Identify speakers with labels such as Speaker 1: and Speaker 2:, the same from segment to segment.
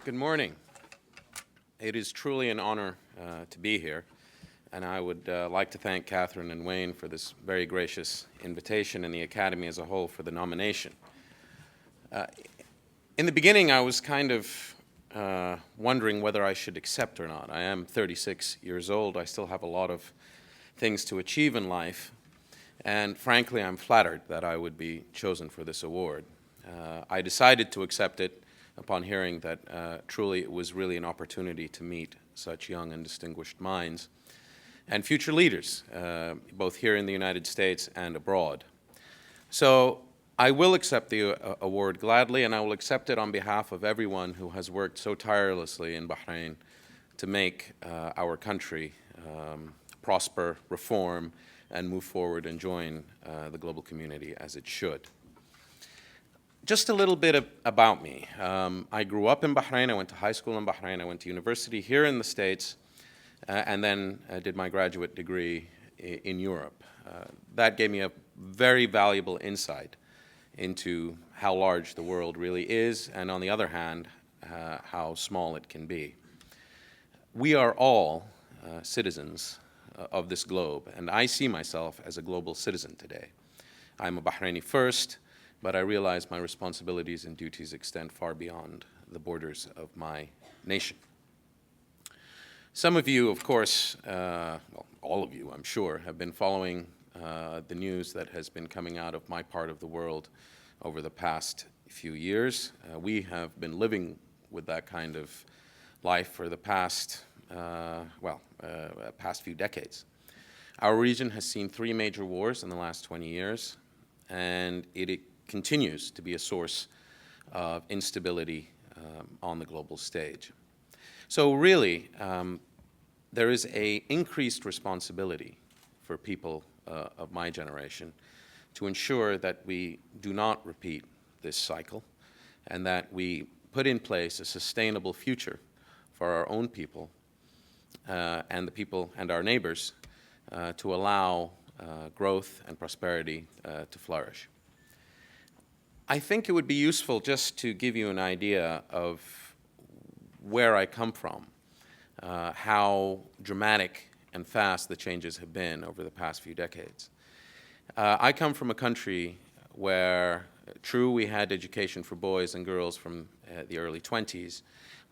Speaker 1: Good morning. It is truly an honor to be here, and I would like to thank Catherine and Wayne for this very gracious invitation and the Academy as a whole for the nomination. In the beginning, I was kind of wondering whether I should accept or not. I am 36 years old. I still have a lot of things to achieve in life, and frankly, I'm flattered that I would be chosen for this award. I decided to accept it upon hearing that truly it was really an opportunity to meet such young and distinguished minds and future leaders, both here in the United States and abroad. So I will accept the award gladly, and I will accept it on behalf of everyone who has worked so tirelessly in Bahrain to make our country prosper, reform, and move forward and join the global community as it should. Just a little bit about me. I grew up in Bahrain. I went to high school in Bahrain. I went to university here in the States, and then did my graduate degree in Europe. That gave me a very valuable insight into how large the world really is, and on the other hand, how small it can be. We are all citizens of this globe, and I see myself as a global citizen today. I'm a Bahraini first, but I realize my responsibilities and duties extend far beyond the borders of my nation. Some of you, of course, well, all of you, I'm sure, have been following the news that has been coming out of my part of the world over the past few years. We have been living with that kind of life for the past, past few decades. Our region has seen 3 major wars in the last 20 years, and it continues to be a source of instability on the global stage. So really, there is an increased responsibility for people of my generation to ensure that we do not repeat this cycle and that we put in place a sustainable future for our own people and the people and our neighbors to allow growth and prosperity to flourish. I think it would be useful just to give you an idea of where I come from, how dramatic and fast the changes have been over the past few decades. I come from a country where, true, we had education for boys and girls from the early 20s,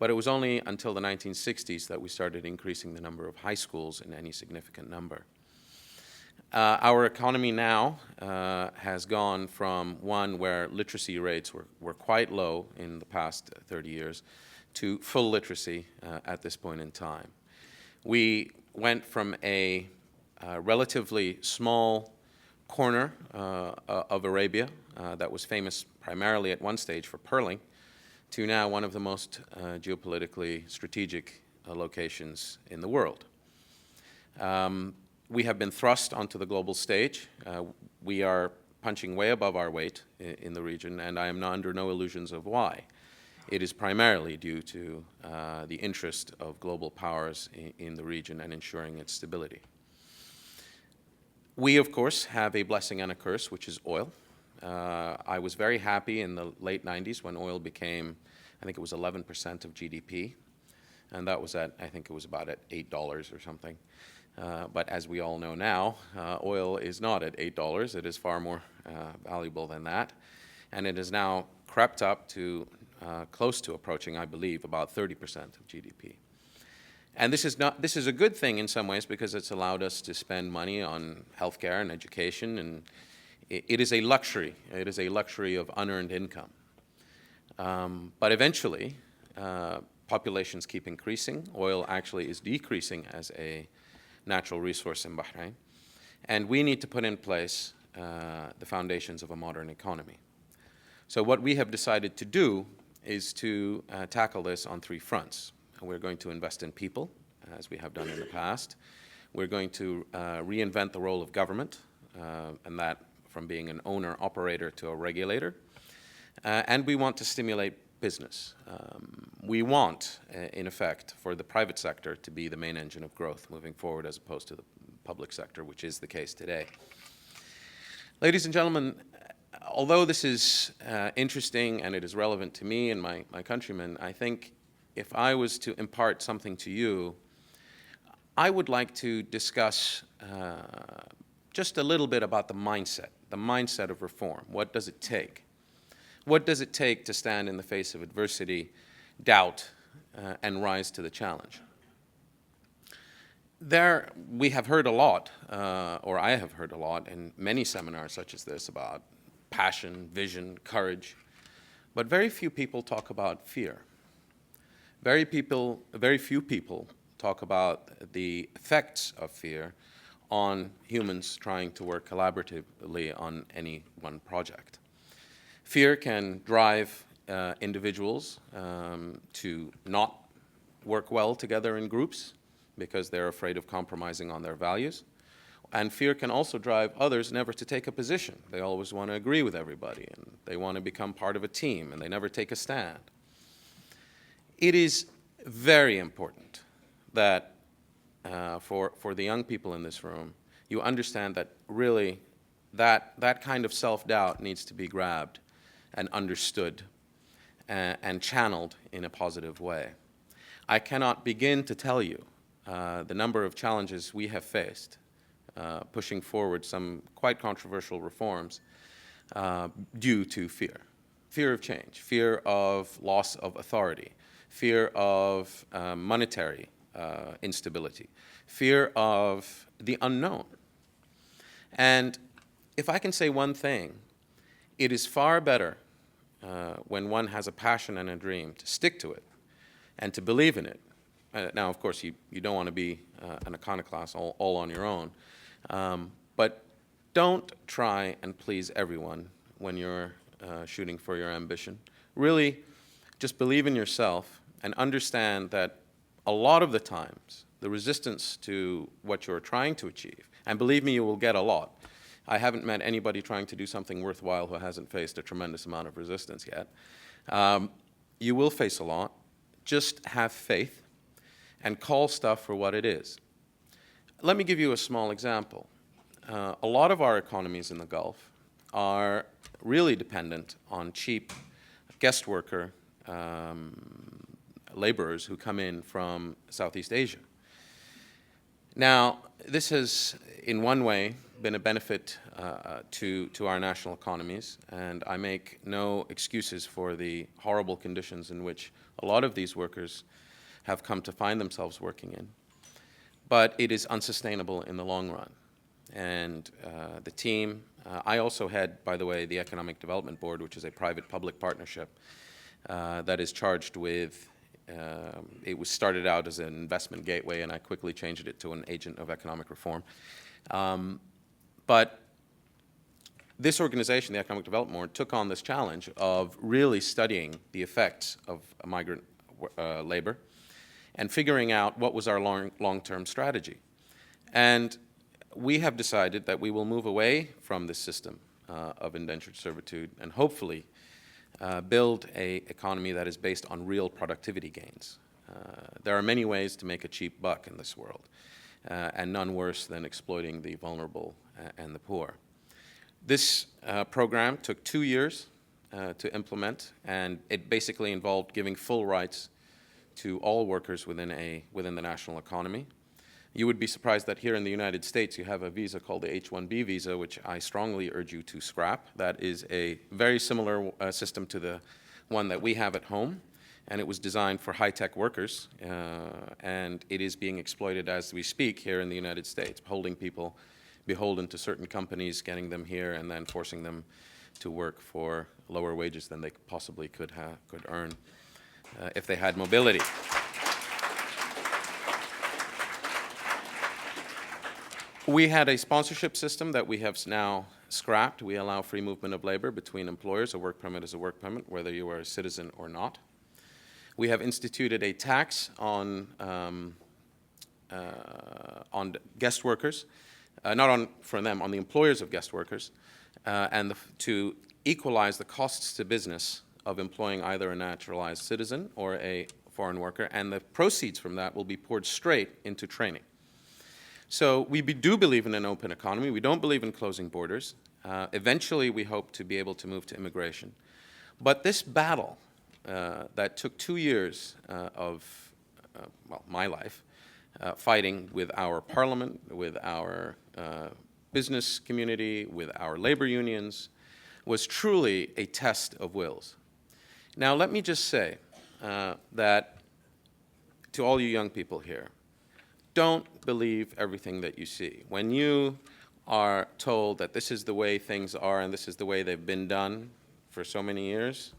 Speaker 1: but it was only until the 1960s that we started increasing the number of high schools in any significant number. Our economy now has gone from one where literacy rates were quite low in the past 30 years to full literacy at this point in time. We went from a relatively small corner of Arabia that was famous primarily at one stage for pearling to now one of the most geopolitically strategic locations in the world. We have been thrust onto the global stage. We are punching way above our weight in the region, and I am under no illusions of why. It is primarily due to the interest of global powers in the region and ensuring its stability. We, of course, have a blessing and a curse, which is oil. I was very happy in the late 90s when oil became, I think it was 11% of GDP, and that was at, I think it was about at $8 or something. But as we all know now, oil is not at $8. It is far more valuable than that. And it has now crept up to close to approaching, I believe, about 30% of GDP. And this is a good thing in some ways because it's allowed us to spend money on healthcare and education, and it is a luxury. It is a luxury of unearned income. But eventually, populations keep increasing. Oil actually is decreasing as a natural resource in Bahrain, and we need to put in place the foundations of a modern economy. So what we have decided to do is to tackle this on 3 fronts. We're going to invest in people, as we have done in the past. We're going to reinvent the role of government, and that from being an owner-operator to a regulator. And we want to stimulate business. We want, in effect, for the private sector to be the main engine of growth moving forward as opposed to the public sector, which is the case today. Ladies and gentlemen, although this is interesting and it is relevant to me and my countrymen, I think if I was to impart something to you, I would like to discuss just a little bit about the mindset of reform. What does it take? What does it take to stand in the face of adversity, doubt, and rise to the challenge? We have heard a lot, or I have heard a lot in many seminars such as this about passion, vision, courage, but very few people talk about fear. Very few people talk about the effects of fear on humans trying to work collaboratively on any one project. Fear can drive individuals to not work well together in groups because they're afraid of compromising on their values. And fear can also drive others never to take a position. They always want to agree with everybody, and they want to become part of a team, and they never take a stand. It is very important that for the young people in this room, you understand that really that kind of self-doubt needs to be grabbed and understood and channeled in a positive way. I cannot begin to tell you the number of challenges we have faced pushing forward some quite controversial reforms due to fear. Fear of change, fear of loss of authority, fear of monetary instability, fear of the unknown. And if I can say one thing, it is far better when one has a passion and a dream to stick to it and to believe in it. Now, of course, you don't want to be an iconoclast all on your own, but don't try and please everyone when you're shooting for your ambition. Really, just believe in yourself and understand that a lot of the times, the resistance to what you're trying to achieve, and believe me, you will get a lot. I haven't met anybody trying to do something worthwhile who hasn't faced a tremendous amount of resistance yet. You will face a lot. Just have faith and call stuff for what it is. Let me give you a small example. A lot of our economies in the Gulf are really dependent on cheap guest worker laborers who come in from Southeast Asia. Now, this has, in one way, been a benefit to our national economies, and I make no excuses for the horrible conditions in which a lot of these workers have come to find themselves working in. But it is unsustainable in the long run. And the team, I also head, by the way, the Economic Development Board, which is a private-public partnership that is charged with, it was started out as an investment gateway, and I quickly changed it to an agent of economic reform. But this organization, the Economic Development Board, took on this challenge of really studying the effects of migrant labor and figuring out what was our long-term strategy. And we have decided that we will move away from this system of indentured servitude and hopefully build an economy that is based on real productivity gains. There are many ways to make a cheap buck in this world, and none worse than exploiting the vulnerable and the poor. This program took 2 years to implement, and it basically involved giving full rights to all workers within the national economy. You would be surprised that here in the United States you have a visa called the H-1B visa, which I strongly urge you to scrap. That is a very similar system to the one that we have at home, and it was designed for high-tech workers, and it is being exploited as we speak here in the United States, holding people beholden to certain companies, getting them here, and then forcing them to work for lower wages than they possibly could earn if they had mobility. We had a sponsorship system that we have now scrapped. We allow free movement of labor between employers. A work permit is a work permit, whether you are a citizen or not. We have instituted a tax on guest workers, not on the employers of guest workers, and to equalize the costs to business of employing either a naturalized citizen or a foreign worker, and the proceeds from that will be poured straight into training. So we do believe in an open economy. We don't believe in closing borders. Eventually, we hope to be able to move to immigration. But this battle that took 2 years of, well, my life, fighting with our parliament, with our business community, with our labor unions, was truly a test of wills. Now, let me just say that to all you young people here, don't believe everything that you see. When you are told that this is the way things are and this is the way they've been done for so many years,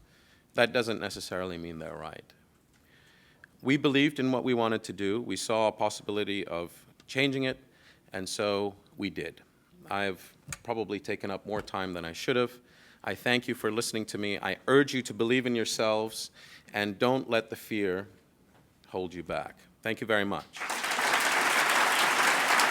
Speaker 1: that doesn't necessarily mean they're right. We believed in what we wanted to do. We saw a possibility of changing it, and so we did. I've probably taken up more time than I should have. I thank you for listening to me. I urge you to believe in yourselves and don't let the fear hold you back. Thank you very much.